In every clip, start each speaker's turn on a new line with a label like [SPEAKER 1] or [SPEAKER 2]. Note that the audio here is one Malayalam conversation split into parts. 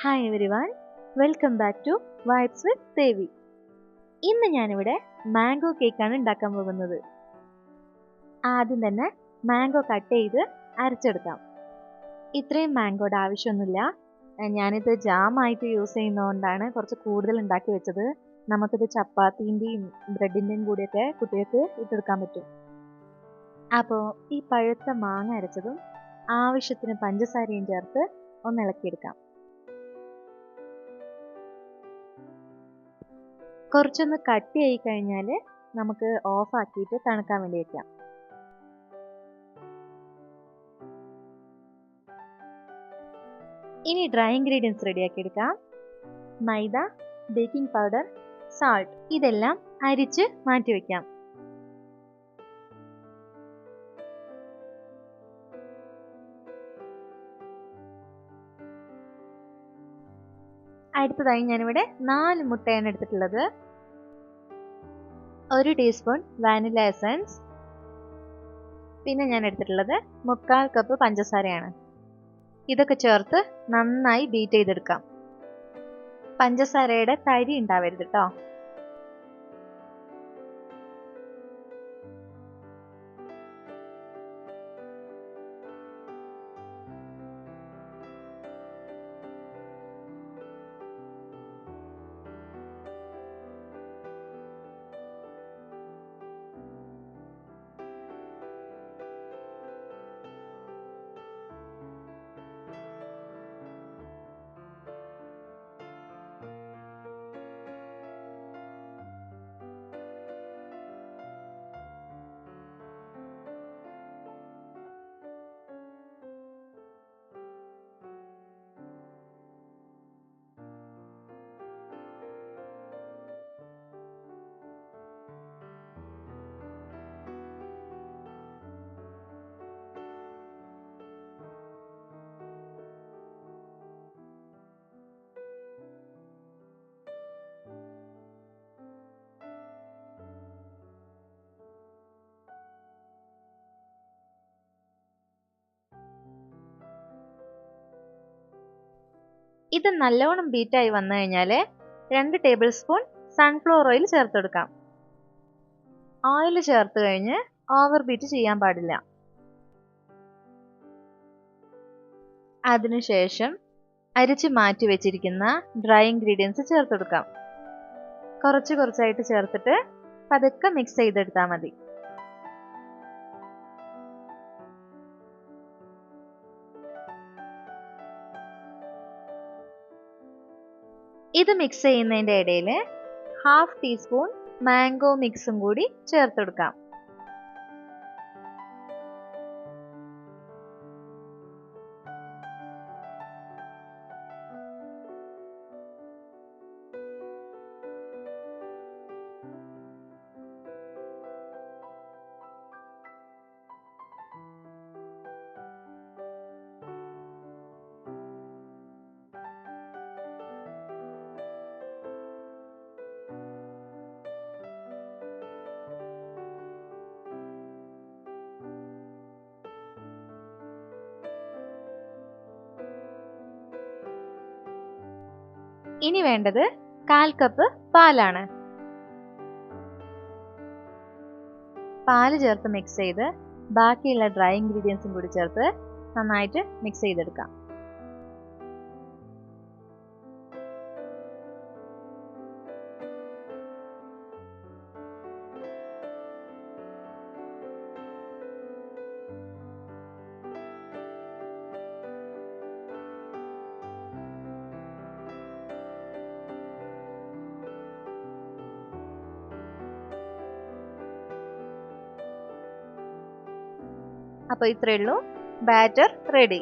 [SPEAKER 1] Hi everyone, welcome back to vibes with Devi. ഇന്ന് ഞാനിവിടെ മാംഗോ കേക്കാണ് ഉണ്ടാക്കാൻ പോകുന്നത്. ആദ്യം തന്നെ മാംഗോ കട്ട് ചെയ്ത് അരച്ചെടുക്കാം. ഇത്രയും മാംഗോയുടെ ആവശ്യമൊന്നുമില്ല. ഞാനിത് ജാമായിട്ട് യൂസ് ചെയ്യുന്നതുകൊണ്ടാണ് കുറച്ച് കൂടുതൽ ഉണ്ടാക്കി വെച്ചത്. നമുക്കിത് ചപ്പാത്തിൻ്റെയും ബ്രെഡിൻ്റെയും കൂടിയൊക്കെ കുട്ടികൾക്ക് ഇട്ടെടുക്കാൻ പറ്റും. അപ്പോൾ ഈ പഴുത്ത മാങ്ങ അരച്ചതും ആവശ്യത്തിന് പഞ്ചസാരയും ചേർത്ത് ഒന്ന് ഇളക്കിയെടുക്കാം. കുറച്ചൊന്ന് കട്ടിയായി കഴിഞ്ഞാൽ നമുക്ക് ഓഫ് ആക്കിയിട്ട് തണുക്കാൻ വേണ്ടി വെക്കാം. ഇനി ഡ്രൈ ഇൻഗ്രീഡിയൻസ് റെഡിയാക്കി എടുക്കാം. മൈദ, ബേക്കിംഗ് പൗഡർ, സാൾട്ട് ഇതെല്ലാം അരിച്ച് മാറ്റി വയ്ക്കാം. അടുത്തതായി ഞാനിവിടെ 4 മുട്ടയാണ് എടുത്തിട്ടുള്ളത്. 1 ടീസ്പൂൺ വാനില എസൻസ്, പിന്നെ ഞാൻ എടുത്തിട്ടുള്ളത് 3/4 കപ്പ് പഞ്ചസാരയാണ്. ഇതൊക്കെ ചേർത്ത് നന്നായി ബീറ്റ് ചെയ്തെടുക്കാം. പഞ്ചസാരയുടെ തരി ഉണ്ടാവരുത് കേട്ടോ. ഇത് നല്ലോണം ബീറ്റായി വന്നു കഴിഞ്ഞാൽ 2 ടേബിൾ സ്പൂൺ സൺഫ്ലവർ ഓയിൽ ചേർത്ത് കൊടുക്കാം. ഓയിൽ ചേർത്ത് കഴിഞ്ഞ് ഓവർ ബീറ്റ് ചെയ്യാൻ പാടില്ല. അതിനുശേഷം അരിച്ച് മാറ്റി വെച്ചിരിക്കുന്ന ഡ്രൈ ഇൻഗ്രീഡിയൻസ് ചേർത്ത് കൊടുക്കാം. കുറച്ചായിട്ട് ചേർത്തിട്ട് പതുക്കെ മിക്സ് ചെയ്തെടുത്താൽ മതി. ഇത് മിക്സ് ചെയ്യുന്നതിൻ്റെ ഇടയിൽ 1/2 ടീസ്പൂൺ മാംഗോ മിക്സും കൂടി ചേർത്ത് കൊടുക്കാം. ഇനി വേണ്ടത് 1/4 കപ്പ് പാലാണ്. പാല് ചേർത്ത് മിക്സ് ചെയ്ത് ബാക്കിയുള്ള ഡ്രൈ ഇൻഗ്രീഡിയൻസും കൂടി ചേർത്ത് നന്നായിട്ട് മിക്സ് ചെയ്തെടുക്കാം. അപ്പോൾ ഇത്രയേ ഉള്ളൂ, ബാറ്റർ റെഡി.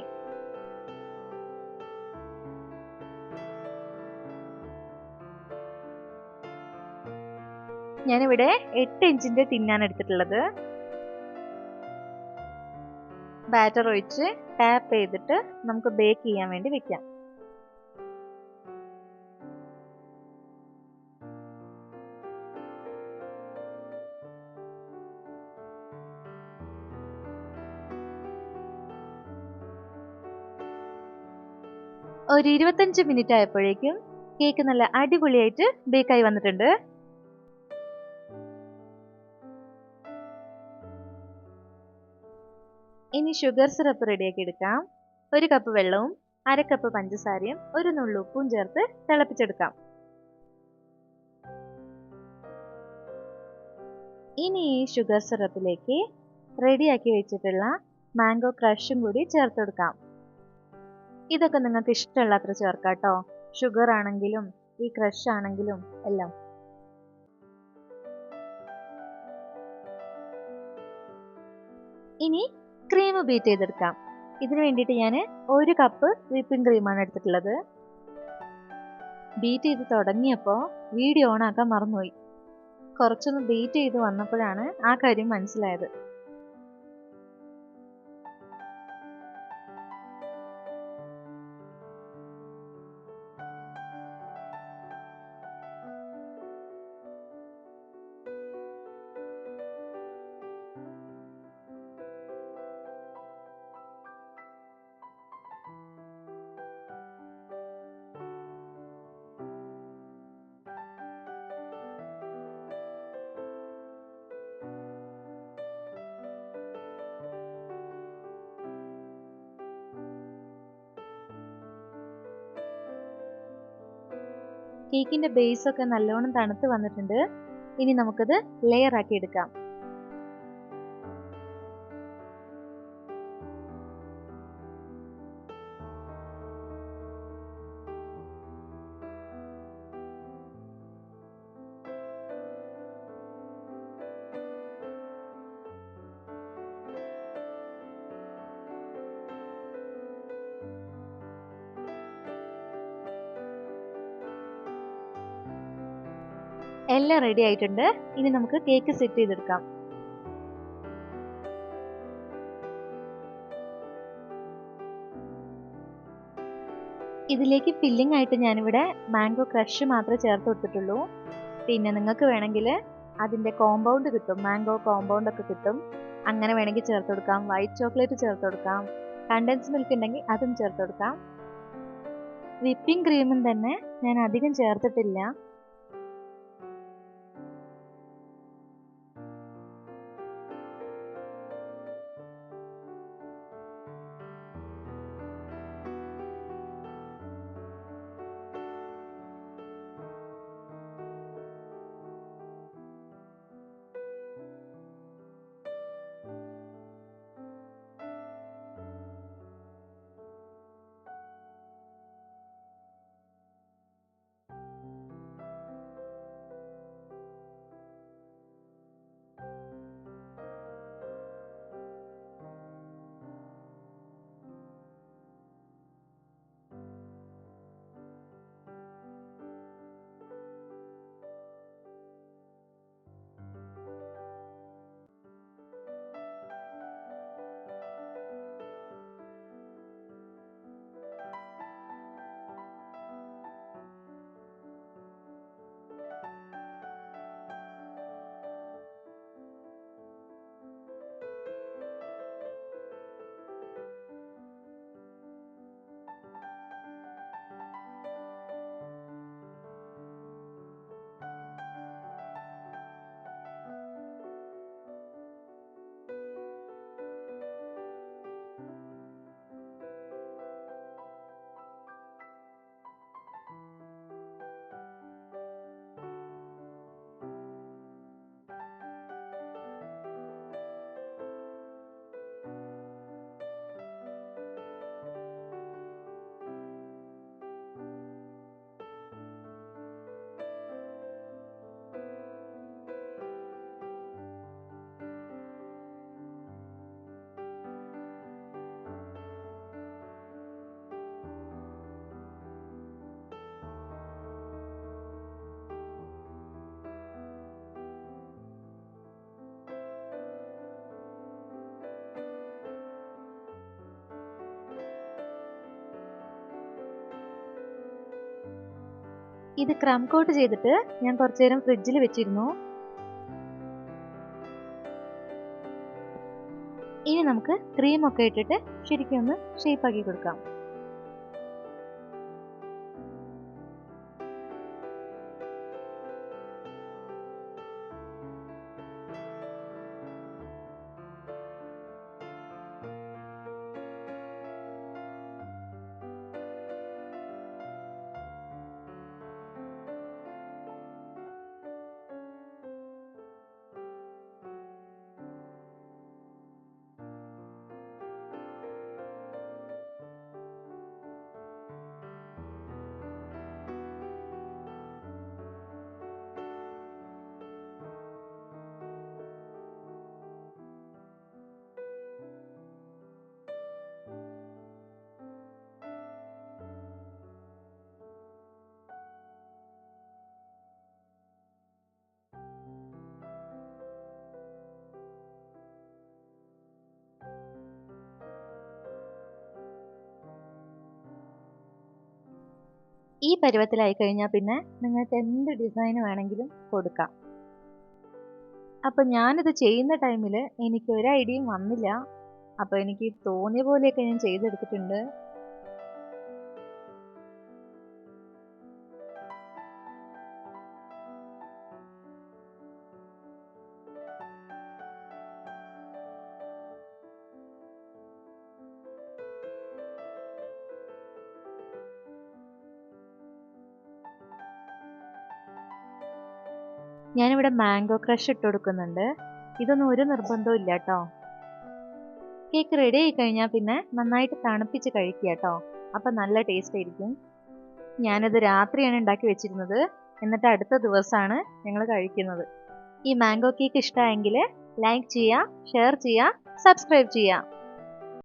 [SPEAKER 1] ഞാനിവിടെ 8 ഇഞ്ചിന്റെ ടിന്നാണ് എടുത്തിട്ടുള്ളത്. ബാറ്റർ ഒഴിച്ച് ടാപ്പ് ചെയ്തിട്ട് നമുക്ക് ബേക്ക് ചെയ്യാൻ വേണ്ടി വെക്കാം. ഒരു 25 മിനിറ്റ് ആയപ്പോഴേക്കും കേക്ക് നല്ല അടിപൊളിയായിട്ട് ബേക്കായി വന്നിട്ടുണ്ട്. ഇനി ഷുഗർ സിറപ്പ് റെഡിയാക്കി എടുക്കാം. 1 കപ്പ് വെള്ളവും 1/2 കപ്പ് പഞ്ചസാരയും 1 നുള്ളു ഉപ്പും ചേർത്ത് തിളപ്പിച്ചെടുക്കാം. ഇനി ഈ ഷുഗർ സിറപ്പിലേക്ക് റെഡിയാക്കി വെച്ചിട്ടുള്ള മാംഗോ ക്രഷും കൂടി ചേർത്ത് കൊടുക്കാം. ഇതൊക്കെ നിങ്ങൾക്ക് ഇഷ്ടമുള്ള അത്ര ചേർക്കാം കേട്ടോ. ഷുഗർ ആണെങ്കിലും ഈ ക്രഷ് ആണെങ്കിലും എല്ലാം. ഇനി ക്രീം ബീറ്റ് ചെയ്തെടുക്കാം. ഇതിന് വേണ്ടിയിട്ട് ഞാൻ 1 കപ്പ് വിപ്പിംഗ് ക്രീമാണ് എടുത്തിട്ടുള്ളത്. ബീറ്റ് ചെയ്ത് തുടങ്ങിയപ്പോൾ വീഡിയോ ഓൺ ആക്കാൻ മറന്നുപോയി. കുറച്ചൊന്ന് ബീറ്റ് ചെയ്ത് വന്നപ്പോഴാണ് ആ കാര്യം മനസ്സിലായത്. കേക്കിന്റെ ബേസ് ഒക്കെ നല്ലോണം തണുത്ത് വന്നിട്ടുണ്ട്. ഇനി നമുക്കത് ലെയർ ആക്കി എടുക്കാം. എല്ലാം റെഡി ആയിട്ടുണ്ട്. ഇനി നമുക്ക് കേക്ക് സെറ്റ് ചെയ്തെടുക്കാം. ഇതിലേക്ക് ഫില്ലിംഗ് ആയിട്ട് ഞാനിവിടെ മാംഗോ ക്രഷ് മാത്രമേ ചേർത്ത് കൊടുത്തിട്ടുള്ളൂ. പിന്നെ നിങ്ങൾക്ക് വേണമെങ്കിൽ അതിൻ്റെ കോമ്പൗണ്ട് കിട്ടും, മാംഗോ കോമ്പൗണ്ട് ഒക്കെ കിട്ടും. അങ്ങനെ വേണമെങ്കിൽ ചേർത്ത് കൊടുക്കാം. വൈറ്റ് ചോക്ലേറ്റ് ചേർത്ത് കൊടുക്കാം. കണ്ടൻസ് മിൽക്ക് ഉണ്ടെങ്കിൽ അതും ചേർത്ത് കൊടുക്കാം. വിപ്പിംഗ് ക്രീമും തന്നെ ഞാൻ അധികം ചേർത്തിട്ടില്ല. ഇത് ക്രം കോട്ട് ചെയ്തിട്ട് ഞാൻ കുറച്ചു നേരം ഫ്രിഡ്ജിൽ വെച്ചിരുന്നു. ഇനി നമുക്ക് ക്രീം ഒക്കെ ഇട്ടിട്ട് ശരിക്കും ഒന്ന് ഷേപ്പ് ആക്കി കൊടുക്കാം. ഈ പരുവത്തിലായി കഴിഞ്ഞാൽ പിന്നെ നിങ്ങൾക്ക് എന്ത് ഡിസൈൻ വേണമെങ്കിലും കൊടുക്കാം. അപ്പോൾ ഞാനിത് ചെയ്യുന്ന ടൈമിൽ എനിക്ക് ഒരു ഐഡിയയും വന്നില്ല. അപ്പോൾ എനിക്ക് തോന്നിയ പോലെയൊക്കെ ഞാൻ ചെയ്തെടുത്തിട്ടുണ്ട്. ഞാനിവിടെ മാംഗോ ക്രഷ് ഇട്ട് കൊടുക്കുന്നുണ്ട്. ഇതൊന്നും ഒരു നിർബന്ധവും ഇല്ല കേട്ടോ. കേക്ക് റെഡി ആയി കഴിഞ്ഞാൽ പിന്നെ നന്നായിട്ട് തണുപ്പിച്ച് കഴിക്കുക കേട്ടോ. അപ്പം നല്ല ടേസ്റ്റ് ആയിരിക്കും. ഞാനത് രാത്രിയാണ് ഉണ്ടാക്കി വെച്ചിരുന്നത്. എന്നിട്ട് അടുത്ത ദിവസമാണ് ഞങ്ങൾ കഴിക്കുന്നത്. ഈ മാംഗോ കേക്ക് ഇഷ്ടമായെങ്കിൽ ലൈക്ക് ചെയ്യുക, ഷെയർ ചെയ്യുക, സബ്സ്ക്രൈബ് ചെയ്യുക.